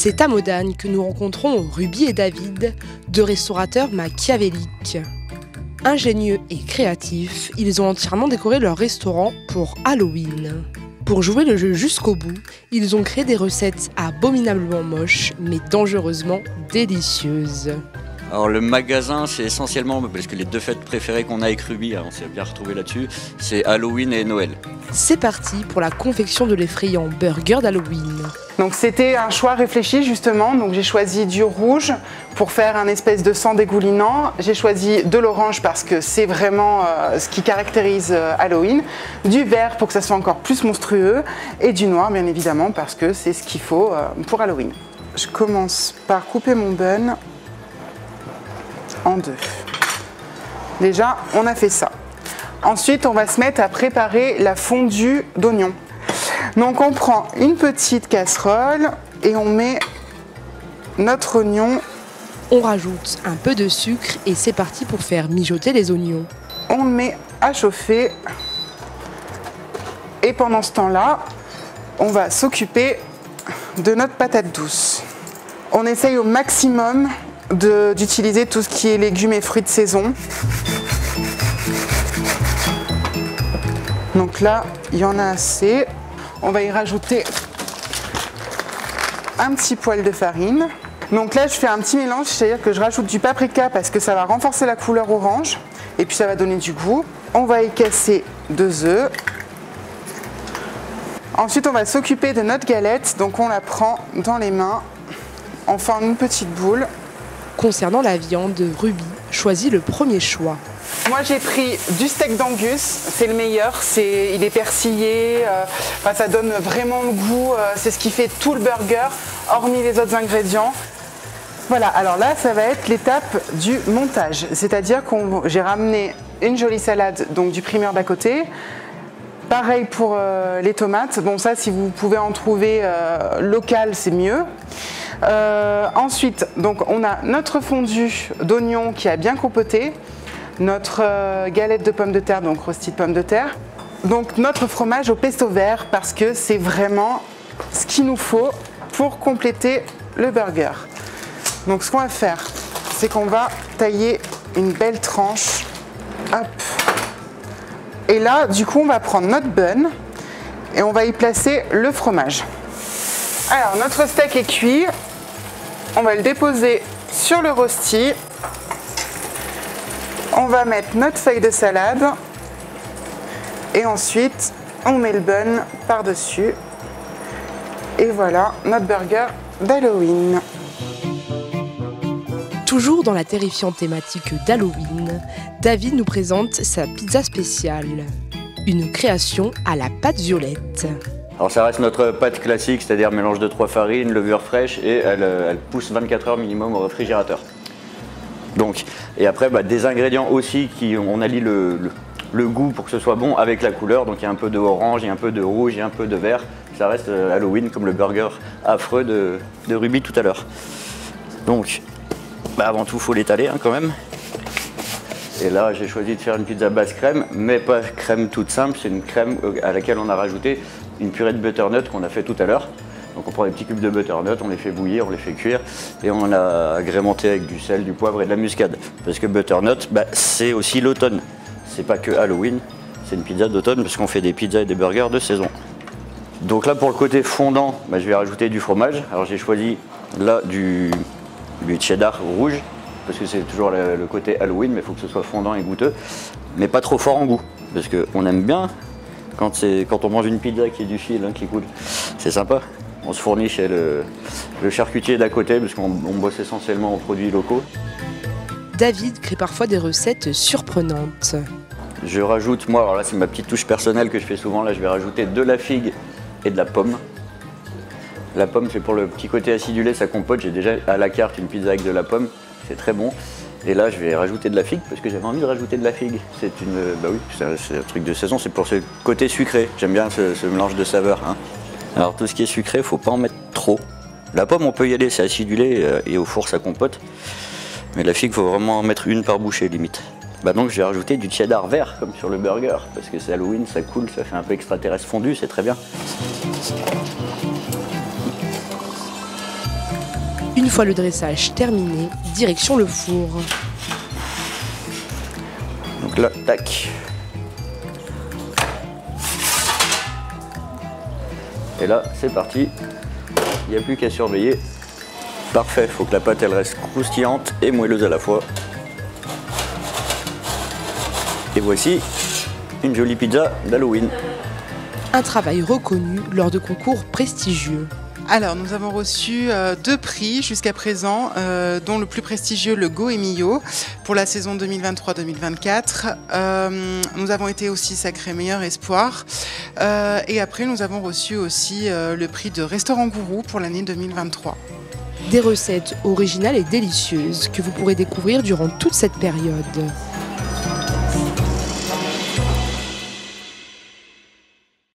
C'est à Modane que nous rencontrons Ruby et David, deux restaurateurs machiavéliques. Ingénieux et créatifs, ils ont entièrement décoré leur restaurant pour Halloween. Pour jouer le jeu jusqu'au bout, ils ont créé des recettes abominablement moches, mais dangereusement délicieuses. Alors le magasin, c'est essentiellement, parce que les deux fêtes préférées qu'on a avec Ruby, on s'est bien retrouvé là-dessus, c'est Halloween et Noël. C'est parti pour la confection de l'effrayant burger d'Halloween. Donc c'était un choix réfléchi justement, donc j'ai choisi du rouge pour faire un espèce de sang dégoulinant. J'ai choisi de l'orange parce que c'est vraiment ce qui caractérise Halloween, du vert pour que ça soit encore plus monstrueux et du noir bien évidemment parce que c'est ce qu'il faut pour Halloween. Je commence par couper mon bun en deux. Déjà, on a fait ça. Ensuite, on va se mettre à préparer la fondue d'oignons. Donc, on prend une petite casserole et on met notre oignon. On rajoute un peu de sucre et c'est parti pour faire mijoter les oignons. On le met à chauffer. Et pendant ce temps-là, on va s'occuper de notre patate douce. On essaye au maximum d'utiliser tout ce qui est légumes et fruits de saison. Donc là, il y en a assez. On va y rajouter un petit poil de farine. Donc là, je fais un petit mélange, c'est-à-dire que je rajoute du paprika parce que ça va renforcer la couleur orange et puis ça va donner du goût. On va y casser 2 œufs. Ensuite, on va s'occuper de notre galette. Donc on la prend dans les mains, on forme une petite boule. Concernant la viande, Ruby choisit le premier choix. Moi j'ai pris du steak d'Angus, c'est le meilleur, il est persillé, ça donne vraiment le goût, c'est ce qui fait tout le burger, hormis les autres ingrédients. Voilà, alors là ça va être l'étape du montage, c'est-à-dire que j'ai ramené une jolie salade, donc du primeur d'à côté. Pareil pour les tomates, bon ça si vous pouvez en trouver local c'est mieux. Ensuite, donc on a notre fondue d'oignon qui a bien compoté, notre galette de pommes de terre, donc rôti de pommes de terre, donc notre fromage au pesto vert parce que c'est vraiment ce qu'il nous faut pour compléter le burger. Donc ce qu'on va faire, c'est qu'on va tailler une belle tranche, hop. Et là, du coup, on va prendre notre bun et on va y placer le fromage. Alors, notre steak est cuit. On va le déposer sur le rosti. On va mettre notre feuille de salade. Et ensuite, on met le bun par-dessus. Et voilà, notre burger d'Halloween. Toujours dans la terrifiante thématique d'Halloween, David nous présente sa pizza spéciale. Une création à la pâte violette. Alors ça reste notre pâte classique, c'est-à-dire mélange de 3 farines, levure fraîche et elle pousse 24 heures minimum au réfrigérateur. Donc, et après des ingrédients aussi on allie le goût pour que ce soit bon avec la couleur. Donc il y a un peu de orange, il y a un peu de rouge, il y a un peu de vert. Ça reste Halloween comme le burger affreux de Ruby tout à l'heure. Donc avant tout il faut l'étaler quand même. Et là j'ai choisi de faire une pizza basse crème, mais pas crème toute simple, c'est une crème à laquelle on a rajouté une purée de butternut qu'on a fait tout à l'heure. Donc on prend des petits cubes de butternut, on les fait bouillir, on les fait cuire et on l'a agrémenté avec du sel, du poivre et de la muscade. Parce que butternut, c'est aussi l'automne. C'est pas que Halloween, c'est une pizza d'automne parce qu'on fait des pizzas et des burgers de saison. Donc là pour le côté fondant, je vais rajouter du fromage. Alors j'ai choisi là du cheddar rouge parce que c'est toujours le côté Halloween, mais il faut que ce soit fondant et goûteux, mais pas trop fort en goût parce qu'on aime bien quand on mange une pizza qui est du fil, qui coule. C'est sympa. On se fournit chez le charcutier d'à côté parce qu'on bosse essentiellement en produits locaux. David crée parfois des recettes surprenantes. Je rajoute, moi, alors là c'est ma petite touche personnelle que je fais souvent, là je vais rajouter de la figue et de la pomme. La pomme c'est pour le petit côté acidulé, ça compote. J'ai déjà à la carte une pizza avec de la pomme, c'est très bon. Et là je vais rajouter de la figue parce que j'avais envie de rajouter de la figue. C'est un truc de saison, c'est pour ce côté sucré. J'aime bien ce mélange de saveurs. Alors tout ce qui est sucré, faut pas en mettre trop. La pomme on peut y aller, c'est acidulé et au four ça compote. Mais la figue, faut vraiment en mettre une par bouchée limite. Donc je vais rajouter du cheddar vert comme sur le burger parce que c'est Halloween, ça coule, ça fait un peu extraterrestre fondu, c'est très bien. Une fois le dressage terminé, direction le four. Donc là, tac. Et là, c'est parti. Il n'y a plus qu'à surveiller. Parfait, il faut que la pâte elle reste croustillante et moelleuse à la fois. Et voici une jolie pizza d'Halloween. Un travail reconnu lors de concours prestigieux. Alors, nous avons reçu 2 prix jusqu'à présent, dont le plus prestigieux, le Go Emilio, pour la saison 2023-2024. Nous avons été aussi sacrés meilleur espoir. Et après, nous avons reçu aussi le prix de Restaurant Gourou pour l'année 2023. Des recettes originales et délicieuses que vous pourrez découvrir durant toute cette période.